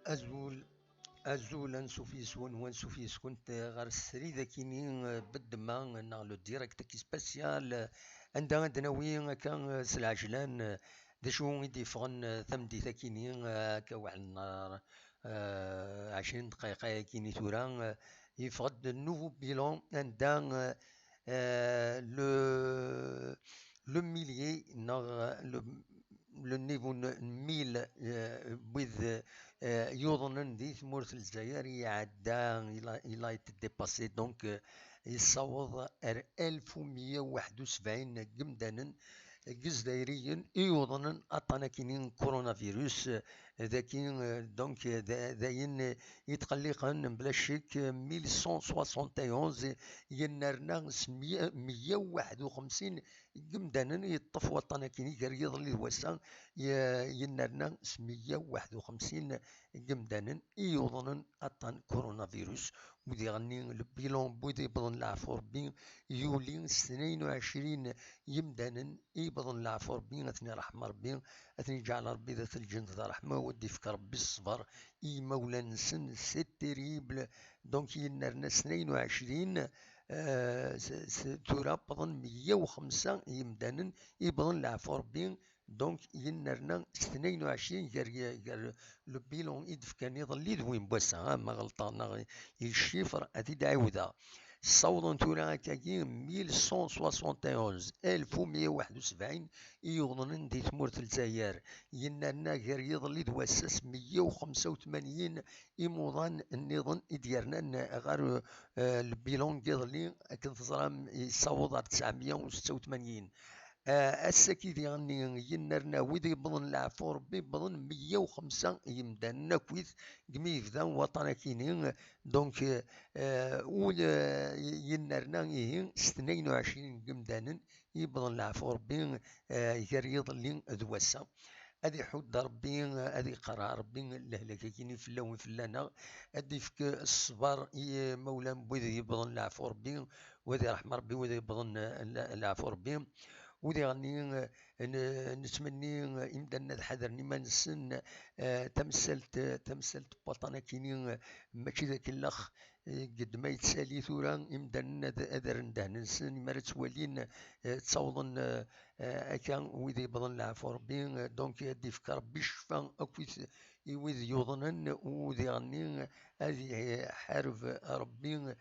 أزول أزول أنسو في سون وانسو في سكنت غير السري ذاكيني بالدما لو ديريكت كي سبيسيال عندنا وين كان سلعجلان ذا شو يدي فغن ثمدي ثاكيني كواحد النهار 20 دقيقة كيني تورا يفقد النوفو بيلون عندها le millier, le niveau 1000 with يوظن دي ثمورة الجزائر يعدى إلى يتديباسي دونك يصوض 1171 قمدانا جزائريا يوضن أطانا كينين كورونا فيروس ذاكي دونك ذاين يتقلقن بلا شك 1171 ينرنا 151 قمدانا يطف وطنا كيني يريض اللي وسا ينرنا 151 قمدانا يوضن أطان كورونا فيروس ودي غني البيلون بودي بضن العفو ربي يولي 22 يمدانا يبضن العفو ربي اثني رحمة ربي اثني جعل ربي ذات الجند ذا رحمة ودي فكر ربي الصبر اي مولا نسن سي تيريبل دونك ينرنا 22 تورا بضن 105 يمدانا يبضن العفو ربي دونك ينرنا 22 غير لو بيلون يدف كان يظل دوين بوسا ما غلطان الشيفر هذه دعوذة صوضن تورا كاكي 1171 1171 يوضنن دي ثمورة الجزائر ينانا غير يظل دواسس 185 يموضان النظام ديالنا غير البيلون يظلي كنتظرام يصوض 986 السكي ديالني ينرنا ويدي بضن العفو ربي بضن 105 يمدان ناكويث قمي فدا وطنا كينين دونك ول ينرنا يهين 22 قمدانا يبضن العفو ربي يريض اللي ذواسا هذه حد ربي هذه قرار ربي لهلك كيني فلا وين فلانا هذه فك الصبر مولا بوذي يبضن العفو ربي وذي رحمة ربي وذي يبضن العفو ربي ودي غني نتمني إمدادنا الحذرني ما نسن تمثلت بوطنا كيني ماشي ذاك الأخ قد ما يتسالي ثورا إمدادنا أذر ندهن نسن مرة توالين تصوضن أكا ويدي بضن العفو ربي دونك يدي فكر بشفا أكويث ويذ يوضنن وذي غني هذه حارف ربي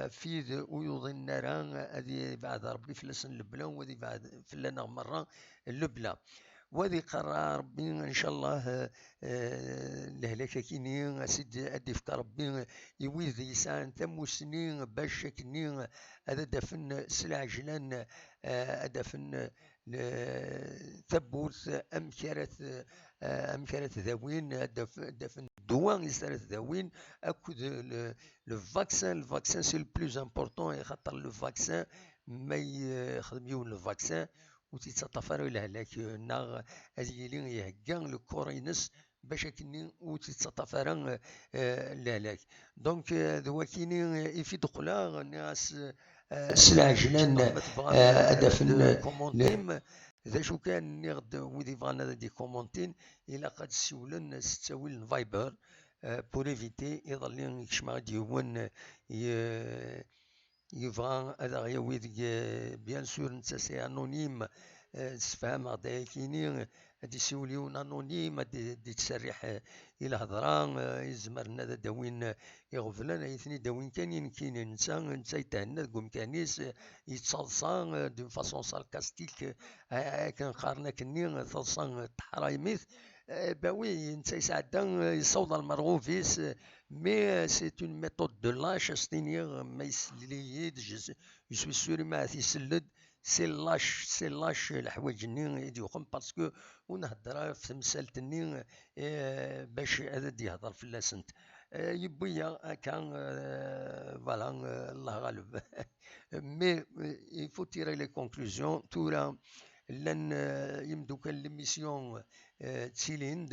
في ويوضن نارا هذه بعد ربي فلسن البلا وهذه بعد فلنا مرة اللبلا وهذه قرار ربي ان شاء الله الهلاكه كيني اسيد ادي فك ربي يويذ يسان ثم سنين باش كني هذا دفن سلع جلان دفن ثبوت امكرت ذوين دفن دوان يسرت ذوين اكود لو فاكسان سي لو بلوز امبورطون خاطر لو فاكسان ما يخدم يون لو فاكسان وتيتطفر الهلاك ناغ هذه لي يهكا لو كورينس باش كني وتيتطفر الهلاك دونك ذو كيني يفيد قلا ناس سلاجلان هدفن كومونتيم ذا شو كان نغد ودي فانا دي كومونتين الى قد سولن ستاويل فايبر بور ايفيتي يظل يكشم غادي يون يبغى هذا غيويد بيان سور نتا سي انونيم تفهم غدا كيني هادي يسوليون انونيم هادي تسرح الى هضره يزمرنا هذا داوين يغفلان يثني داوين كاينين نتا يتهنى قوم كانيس يتصلصا دون فاسون ساركاستيك كنقارنا كني تصلصا تحرايميث باوي نتا يسعدا يصوض المرغوفيس مي سي اون ميثود دو لاش ستينيغ ما يسليد جو سوي سور ما تيسلد سي لاش الحوايج-ني يدي يقوم باسكو ونهضر في تمثالتني باش هذا يهضر فلاسنت يبويا كان فوالا الله غالب مي يفو تيري لي كونكلوزيون تورا لان يمدو كان ليميسيون تسيلين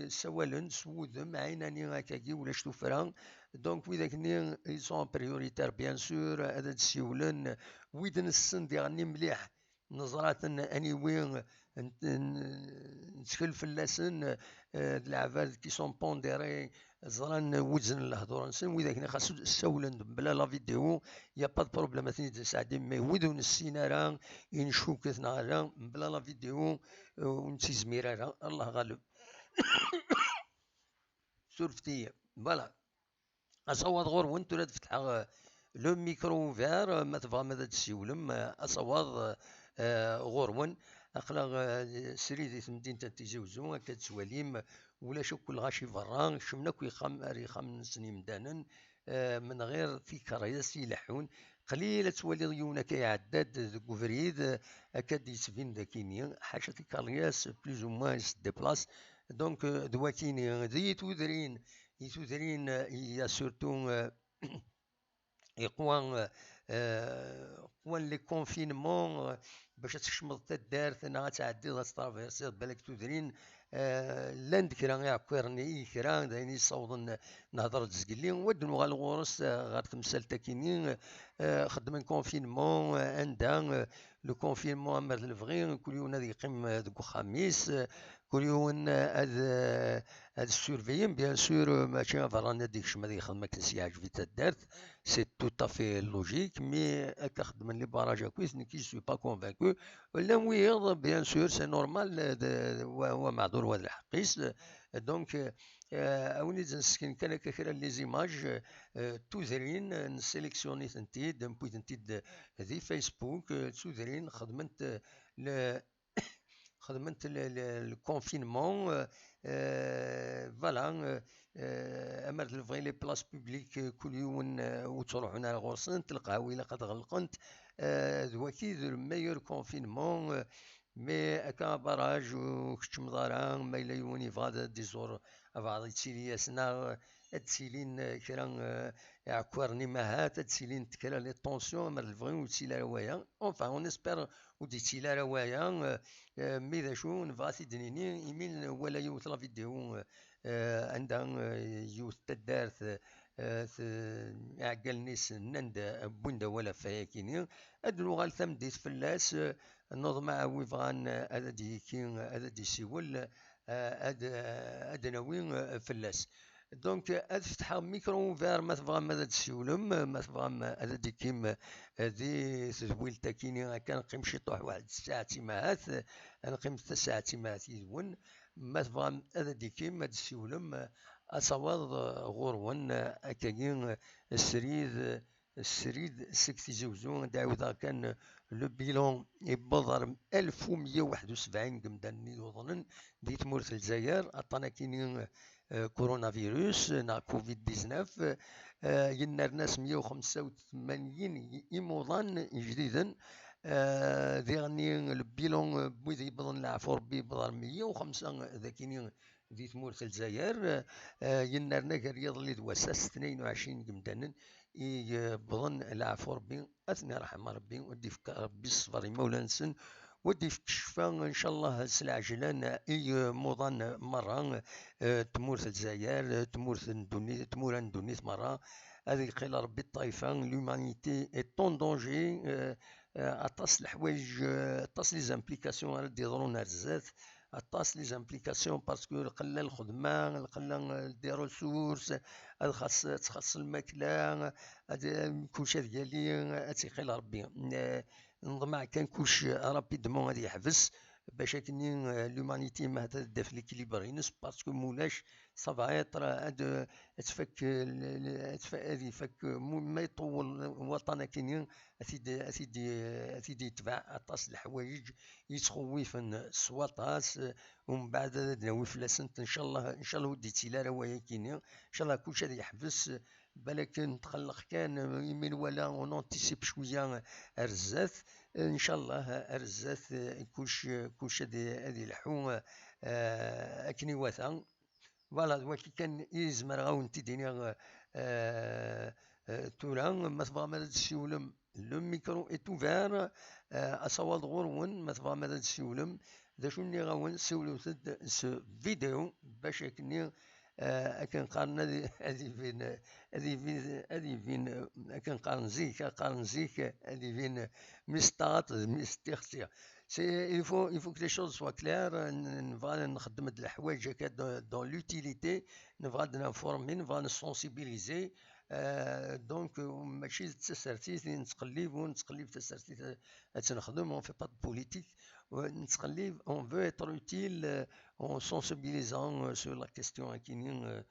سوالن سوذم عيناني هكاكي ولا شتو فران دونك وذاك ني يسون بريوريتير بيان سور هذا تسيولن ويد نسن ديالني مليح نظرات اني وين نتكل فلاسن العباد كي سون بونديري زران وزن الهضور نسن وإذا كنا خاصو ساولن بلا لا فيديو يا با دو بروبليم اثني ساعدين مي ودون السينا راه ينشوك راه بلا لا فيديو ونسي زميرة راه الله غالب سورفتي فوالا أصوات غور وانتو لا تفتح لو ميكرو فير ما تبغى ماذا تسيولم أصوات غورون أخلا سريدي تمدين تتزوزو كتسواليم ولا شو كل غاشي فران شمنا كي خام سنين مدانا من غير فكرة يلحون قليلة تولي ضيونا كيعداد ذوك فريد أكاد يسفين ذاكيني حاجة كالياس بلوز او موان ديبلاس دونك دواكيني ذي يتودرين يا سورتو يقوان قوان لي كونفينمون باش تشمض تدارت انا غتعدي غتطرافيرسي بالك تودرين لاند كرا يعكرني كرا دايني صوضن نهضر تزقلي ودن غال غورس غير تمثال تاكيني خدمن كونفينمون عندها لو كونفينمون امر الفغي كل يوم هذا يقيم ذوك خميس كل يوم هذا السورفيين بيان سور ماشي فرانا ديك ما يخدم كنسياج في تدارت سي تو تافي لوجيك مي هكا خدمن لي باراج كويس كي سوي با كونفانكو ولا مويض بيان سور سي نورمال هو معذور هذا الحقيس دونك اوني نسكن كان كثيرا لي زيماج توزرين نسيليكسيوني تنتيد دمبوي تنتيد ذي فيسبوك توزرين خدمت الكونفينمون فوالا امر الفغي لي بلاص بوبليك كل يوم وتروحون على غورسن تلقاو الا قد غلقنت ذوكي ذو الميور كونفينمون مي هكا باراج وكتش مضارع ما الا يوني فادا دي زور بعض تسيلي ياسنا تسيلين كرا يعكرني ماهات تسيلين تكرا لي طونسيون مر الفغي وتسيلا روايا اونفا اون اسبير ودي تسيلا روايا مي ذا شو نفاسي دنيني ايميل ولا يوث لا فيديو عندها يوث تدارت عقل نيس نند بوندا ولا فياكيني ادلو غال ثم ديت فلاس نظم ويفغان هذا ديكين هذا دي سيول ادناوين فلاس دونك هاد فتحها ميكرو فير ما تبغى ماذا تسولم ما تبغى هذا ديكيم ذي تزويل تاكيني كان قيم شي طوح واحد الساعة تيماهات نقيم 3 ساعات تيماهات يزون ما تبغى هذا ديكيم ما تسولم أصوات غورون أكاين السريد سكتي زوزون داودا كان لو بيلون يبضر 1171 قمدان يوضنن دي تمورث الجزائر عطانا كاينين كورونا فيروس نا كوفيد 19 ينار ناس 185 يموضان جديدا ذيغني البيلون بوذي يبضن العفور بضر 105 ذاكينين دي تمورث الجزائر ينارنا كرياض اللي دواساس 22 قمدانن يبضن العفو ربي اثني رحمة ربي ودي فك ربي الصبر مولانسن ودي فك الشفاء ان شاء الله سلعجلان اي موضان مرة تمورث الجزائر تمورث اندونيس تمور اندونيس مرة هذه قيل ربي الطائفة لومانيتي اي طون دونجي اطاس الحوايج اطاس لي زامبليكاسيون غادي يضرون الزات اطاس لي زامبليكاسيون باسكو قلا الخدمة قلا دي ريسورس خاص الماكلة كلشي ديالي تيقيل ربي نضمع كان كلشي رابيدمون غادي يحبس باش كني لومانيتي ما تبدا في ليكيليبر ينس باسكو مولاش صافا هاد تفك هادي يفك ما يطول وطن كاينين اسيدي يتبع اطاس الحوايج يتخوفن السواطاس ومن بعد ناوي فلاسنت ان شاء الله ودي تيلا روايه كاينين ان شاء الله كلشي غادي يحبس بالك نتخلق كان يمين ولا ونونتيسيب شويه الرزات ان شاء الله الرزات كلشي هادي الحو اكني واثا فوالا وكي كان يزمر غاون تيديني تورا ما تبغى ما تسولم لو ميكرو اي اوفير اصوات غورون ما تبغى ما تسولم ذا شو ني غاون سولو سو فيديو باش كني كنقارن هذه فين كنقارن زيك هذه فين مستعط مستيختي il faut que les choses soient claires. نبغى نخدم هاد الحوايج هكا dans l'utilité. نبغى نفورمي، نبغى نسونسيبيليزي. دونك ماشي تسرتيت نتقلب ونتقلب تسرتيت تنخدم. on fait pas de politique. نتقلب on veut être utile en sensibilisant sur la question كاينين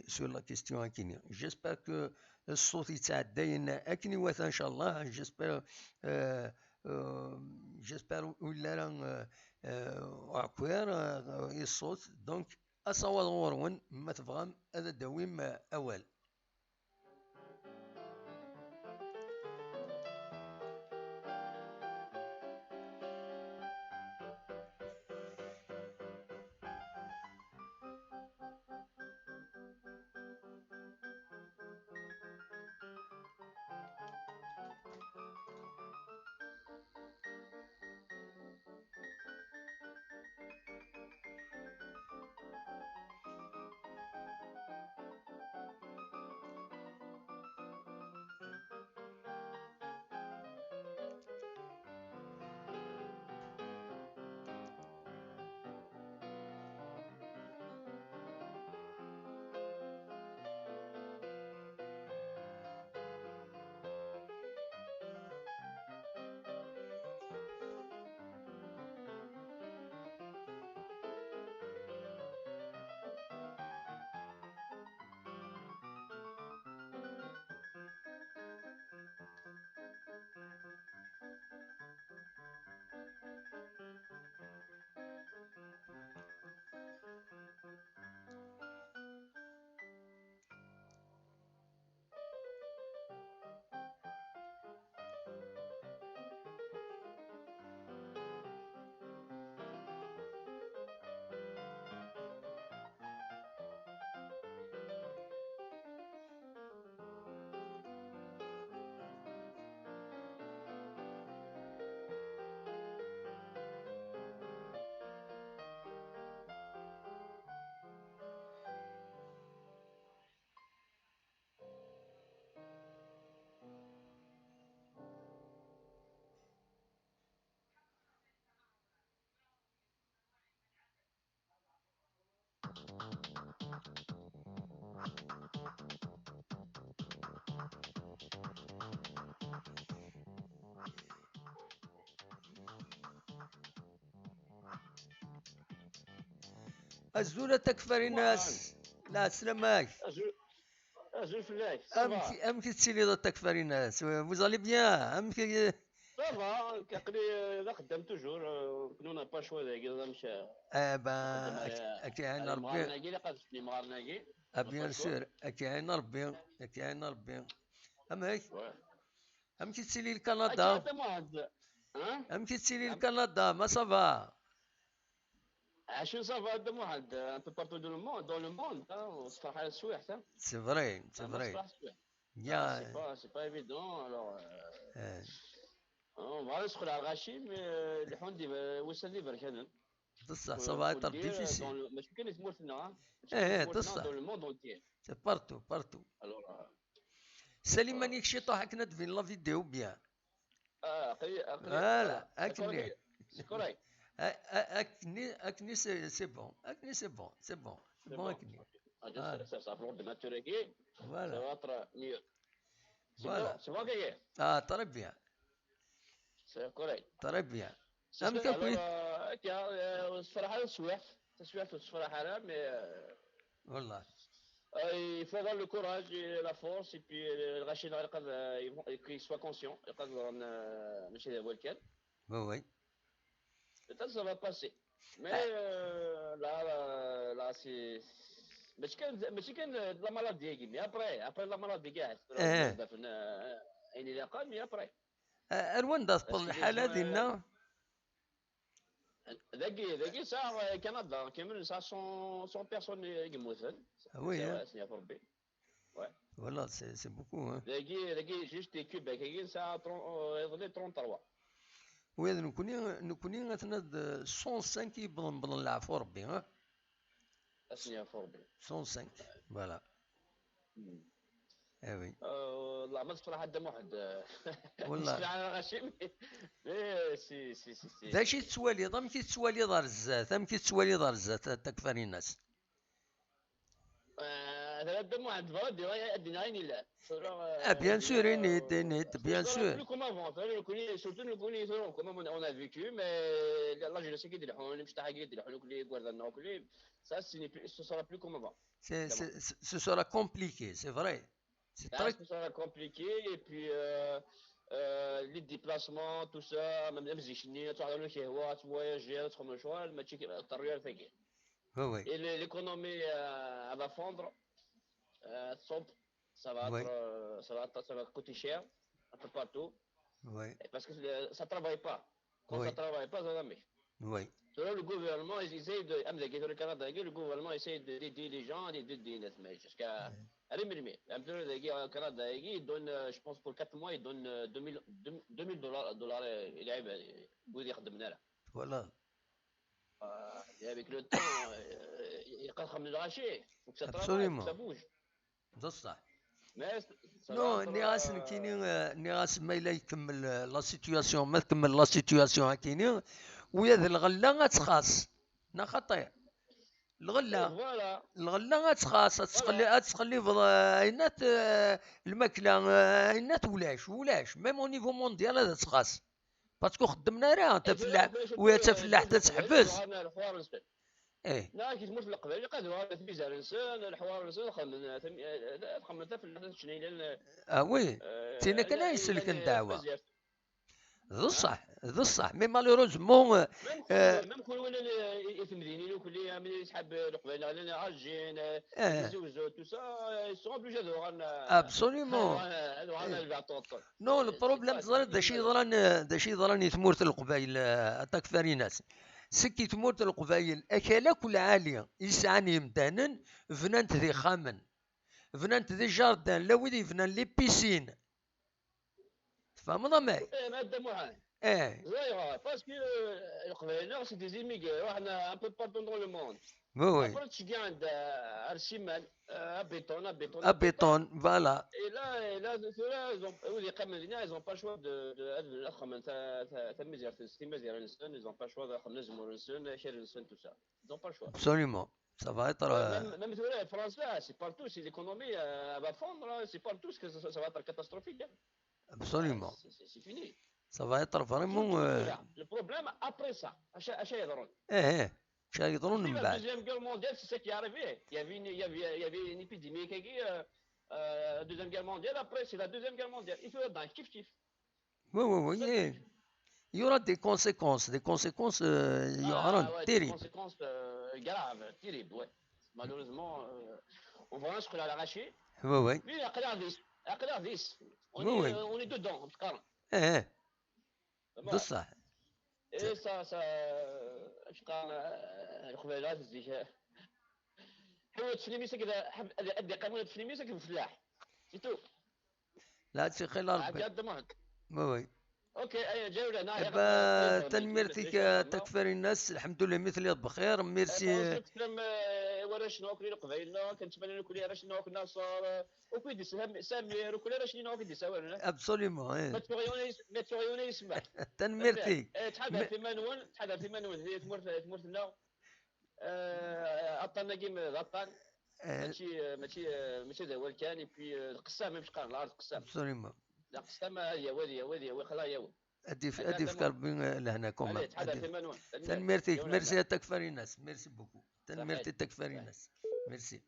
sur la question كاينين. j'espère que الصوت يتعدى اكني واثا ان شاء الله. جيسبر ولا راه عكوير الصوت. دونك اصوات غورون ما تبغام هذا دويم اول. الزولة تكفر الناس. لا سلامك. Azul Flag, ça va. أمك تسيلي تكفر الناس. vous allez bien. أمك Ça va, كقلي نخدم توجور كنا با شوا ذاك نمشي نخدم أكي عين على ربي. مغارناكي اللي قادتني مغارناكي. بيان سور أكي عين ربي. أكي عين ربي. أمك تسيلي لكندا. أمك تسيلي لكندا ما صافا. عشان صافا دم واحد ان بو بارتو دو لو موند وصفر حال السوايع حتى. سي فري سي فري. يا سي با ايفيدون. الوغ فوالا ندخل على الغاشيم اللي حوندي وصلني برك هذا. بصح صافا يطر ديفيسيل. ماشي كاين تمورتنا. بصح. دون لو موند اونتيي. سي بارتو بارتو. سليم مانيك شي طاحك ندفين لا فيديو بيان. فوالا اكني. شكرا. اكني سي بون. اكني سي بون. سي بون. سي بون اكني. Ça ça pour l'ordinateur qui voilà. Ça va être mieux. Voilà. C'est bon qui est. très bien. C'est correct. Très bien. alors الصراحة تسويح الصراحة mais والله il faut avoir le courage et la force et puis الغاشي qu'il soit conscient يقدر ماشي هذا هو الكلام. oui. Peut-être ça va passer. Mais là c'est ماشي كان لا مالادي كي مي ابري لا مالادي كاع يعني اللي قال مي ابري رواندا تقبل الحالة ديالنا. ذاكي ساعة كندا كامل ساعة 100 بيرسون يموتن. وي سي ربي. والله سي بوكو. ذاكي جوست دي كوب هكاكي ساعة يظل 33. وي نكوني غتناد 105 يبضن العفو ربي. ها اسني عفو ربي 105 فوالا. وي والله ما تصرح حتى واحد والله. يسمع على غاشي مي ذا شي تسواليض ام كي تسواليض ار الزات ام كي تسواليض ار الزات تكفاني الناس. ثلاث واحد فرد يدينا غير لا بيان سور نيت بيان سورا سور. بلو كوم افون سورتو نكوني كوم اون ا فيكو مي لا جينيس كي يديروا مش تاع كي يديروا كلي غواردنا كلي سا سو سورا بلو كوم افون Ce sera compliqué, c'est vrai. C'est très. ça sera compliqué et puis les déplacements tout ça même les مزيشني تعرف له كي هو تواياجي تخرج من شوال ماشي الطريق ثقيل. Oui, Et l'économie elle va fondre, oui, ça va coûter cher un peu partout. oui, Parce que ça ne travaille pas. Quand ça oui, ne travaille pas, ça va mieux. oui. Le gouvernement essaie de. Le Canada, le gouvernement essaie d'aider les gens, d'aider les gens. Jusqu'à. Le Canada, il donne, je pense, pour 4 mois, il donne $2000. Il dire Voilà. et avec le temps, il y a 4 000 rachés. Il faut que ça travaille, il faut que ça Absolument. bouge. بصح. Mais ça va نو être. نيغاس كيني نيغاس ما إلا يكمل لا سيتوياسيون ما تكمل لا سيتوياسيون كيني ويا ذا الغله غتخاص نا خطير الغله Voilà. الغله غتخاص تخلي عينات الماكله عينات ولاش ميم او نيفو مونديال هذا تخاص باسكو خدمنا راه انت فلاح ويا تا فلاح تتحبس. ايه لا كي تموت القبائل يقدروا هذا تميزه الانسان الحوار الانسان خمنت في اللحظه الشنيله وي تينا كان يسلك الدعوه ذو الصح مي مالوروزمون ميم كل ولا يتمدينين وكل يسحب القبائل لنا عاجين يزوزوا تو سا سون بلوجا دو ابسوليومون نو البروبليم ظهر دا شي ظهرني تمورت القبائل تكفاري ناس سكي تمورت القبائل اكلك العاليه يسعني مدانا فنانت ذي خامن فنانت ذي جاردان لا ودي فنان لي بيسين فهمنا معي؟ زايغه باسكو القبائل سي دي زيميغي وحنا ان بو بارتو دون لو موند. وي après tu gagnes الشمال béton voilà. Et là ceux-là ils ont pas le choix de خمن تمزير ils ont pas le choix de نجموا الانسان شير الانسان tout ça ils ont pas le choix. Absolument. Ça va être. Même la France là, c'est partout, si l'économie va fondre, c'est partout, ça va être catastrophique. Absolument. C'est fini. Ça va être vraiment. Le problème après ça, à chaque يضرون. شاي يضرون من بعد. La deuxième guerre mondiale, c'est ça qui est arrivé. Il y avait une épidémie qui la deuxième guerre mondiale. Après, c'est la deuxième guerre mondiale. Il faut dans kiff. Oui. Il y aura des conséquences. Il y aura terribles. Des conséquences graves, terribles, ouais. Malheureusement, on va se l'arracher. Oui. Mais à clair 10. On est dedans, en tout cas. ده صح. ايه اش قال الخبيلات الزيشاء حوت فليميسك كذا ادي قانون فليميسك الفلاح سيتو لا تسي خلال عاد دمك وي اوكي اي جوله انا تنميرتك تكفر الناس الحمد لله مثل بخير ميرسي ولا شنو كل قبيلنا كنتمنى لكم يا شنو كنا صار وكيدي سامي كل شنو كيدي سوالنا ابسوليومون ما توريوني يسمع تنميرتي تحضر في منون هي تمرت لنا عطانا كيم غطان ماشي ذا هو الكان في القسام مش قال الارض قسام ابسوليومون لا قسام هي ودي خلا يا ادي في كربين لهناكم تنميرتك ميرسي تكفري الناس ميرسي بوكو تنميرتي تكفري الناس ميرسي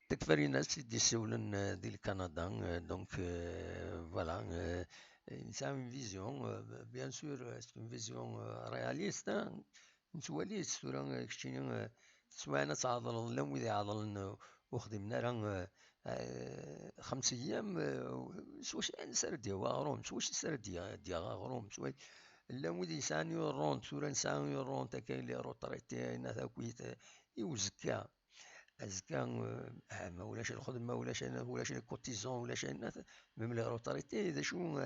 تكفري الناس دي سولن دي كندا دونك فوالا c'est une vision bien sûr c'est une vision réaliste نتوالي الصورة كشتينا سوانا تعضل اللهم إذا عضلنا وخدمنا راه 5 أيام سواش نسردي وغروم سواش نسردي غروم سواش اللهم إذا إنسان يورون سورة إنسان يورون تكاين لي روطريتي ناثا كويت يوزكا أزكا ما ولاش الخدمة ولاش الكوتيزون ولاش الناس ميم لي روطريتي إذا شو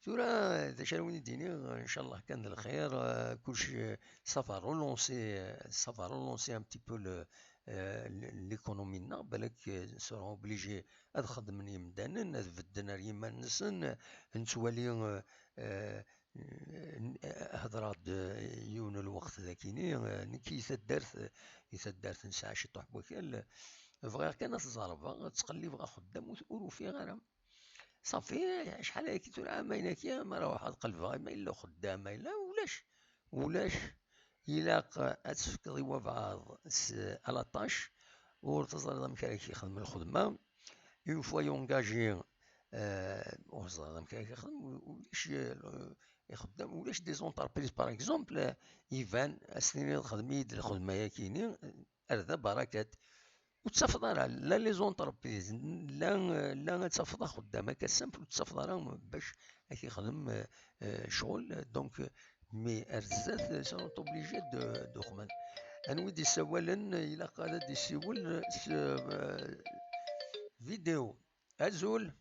ثورة إذا شاوني ديني إن شاء الله كان الخير كلشي سافا رولونسي ان بتي بو ليكونومينا بالك سورون اوبليجي هاد خدمن يمدانن هاد بدنا ريمان نسن نتوالي هضرات يون الوقت ذاكيني نكي يتدارت نسعى شي طوح بوكال بغير كان تزربا تقلب غا خدام وروفي غير صافي شحال هاكي تقول عامين هاكي ما راه واحد قلبها ما الا خدام ما الا ولاش إلاق أتفكر بعض على طاش ورتزر مكانك يخدم الخدمة اون فوا يونجاجي ورتزر مكانك يخدم ولاش يخدم ولاش دي زونتربريز باغ اكزومبل يبان السنين خدميت الخدمة ياكيني هذا بركات وتصفض راه لا لي زونتربريز لا تصفض خدامك السامبل وتصفض راه باش يخدم شغل دونك مي ارزات سون اوبليجي دو خدم انوي دي سوالا الى قال دي سيول فيديو ازول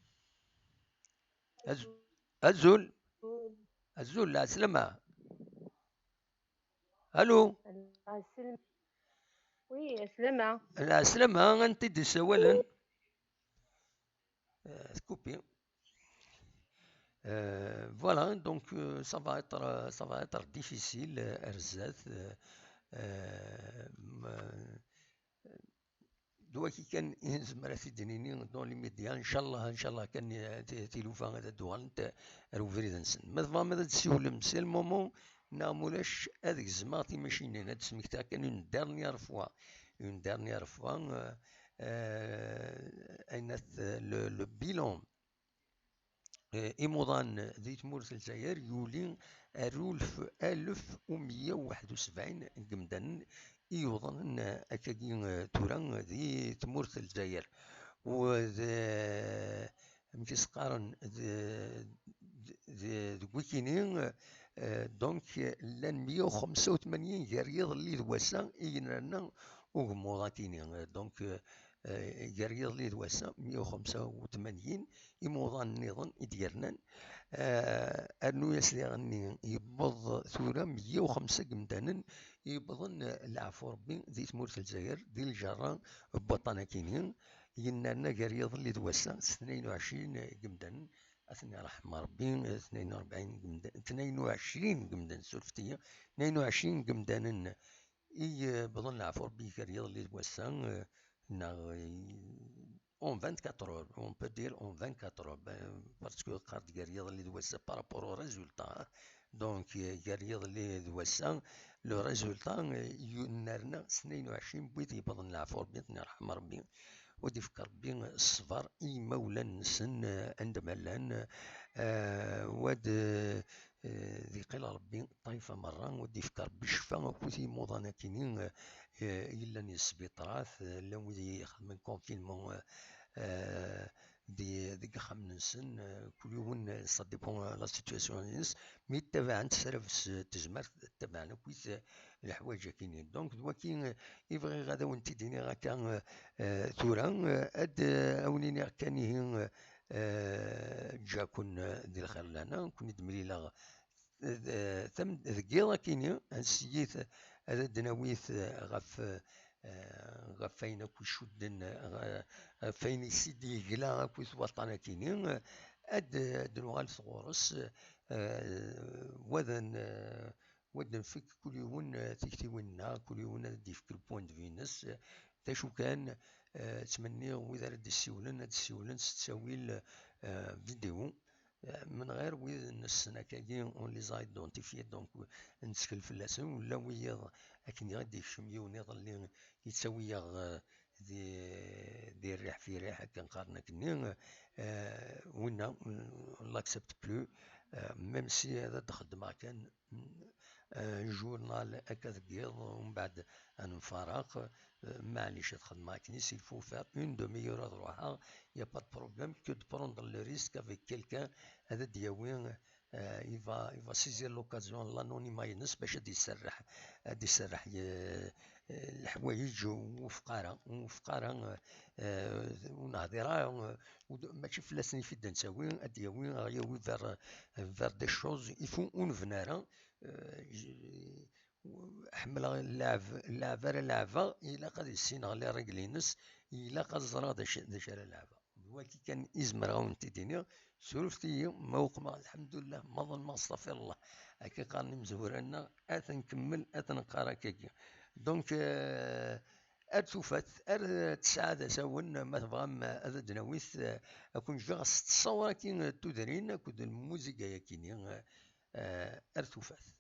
ازول ازول لا سلامة الو وي سلامة. لا سلامة انت دي سوالا كوبي voilà, donc ça va être difficile, Erzat. دواكي كان زمرا في الدنيني دون لي ميديا ان شاء الله كان تيلوفا هذا دوغال نتا رو فريد نسن ماذا ماذا تسولم سي المومون نامولاش هذيك الزماطي ماشينين هاد سميكتا كان اون دارنيير فوا اينات لو بيلون إيموضان ذي تمورت الجزائر يولي 1171 قمدان يوضن أكاكي توران ذي تمورت الجزائر وذا مكسقارن ذي ويكينين دونك لان 185 جريض اللي دواسا إينانا وغموضاتيني دونك جريض اللي دواسا 185 يموضان النظام إديرنان أنو يسلي غني يبض ثورة 105 قمدانا يبضن العفو ربي ذي تمورت الجزائر ذي الجرة بوطانا كينين ينانا قريض اللي دواسا 22 قمدانا أثني رحمة ربي 42 قمدان 22 قمدان سولفتية 22 قمدانا يبضن العفو ربي قريض اللي دواسا en 24 heures, on peut dire en 24 heures, parce que quand Guerrier les doit par rapport au résultat. Donc Guerrier les doit le résultat ينرنا 22 بويت يبضن العفو ربي نرحم ربي ودي فكر ربي الصبر اي مولا نسن عندما لان ود ذي قيل ربي طايفة مرة ودي فكر بالشفاء وكوثي موضانا كينين إلا نسبيطرات لو ذي يخدم كونفينمون دي خام نسن كل يوم سا ديبون لا سيتواسيون نيس مي تبع تسرف تزمر تبعنا كويس الحوايج كاينين دونك دواكي يبغي غادا وانت ديني غاكا ثورا اد اونيني كانيه جاكون ديال الخير لنا كون دمليلا ثم ذكيضا كيني نسيت هذا دناويث غفاين كو شدن غفاين سيدي قلا كو وطنا كيني اد دنوغال صغورس ودن فيك كل يوم تكتيونا كل يوم دي فيك البوان دو فينس تاشو كان تمني وإذا رد السيولن ستساويل فيديو من غير ويذ نسنا كاين اون لي زايدونتيفي دونك نتسكل في اللسن ولا ويض اكن غادي يكشم ونيض اللي يتساوي دي الريح في ريح كنقارنا كني ونا لاكسبت بلو ميم سي هذا تخدم كان جورنال هكا ثقيض ومن بعد نفارق معليش تخدم كني سي فو فار اون دومي اور تروحها يا با بروبليم كو دو بروندر لو ريسك افيك كيلكان هذا دياوي يفا سيزير لوكازيون لانونيما ينس باش غادي يسرح الحوايج وفقاره ونهضره ماشي فلاسني في الدنساوي دياوي ياوي فار دي شوز يفو اون فنارا حمل اللعب راه لعبة إلا قد يسين على رجلينس إلا قد زرا داش راه لعبة ولكن كان إزمر غاون تيديني سولفتي ما وقما الحمد لله ما استغفر الله هكا قارني مزورنا نكمل نقرا كاكي دونك توفات تسعة ساون ما تبغام هذا دناويت أكون جا تصور كي تدرين كود الموسيقى كيني توفات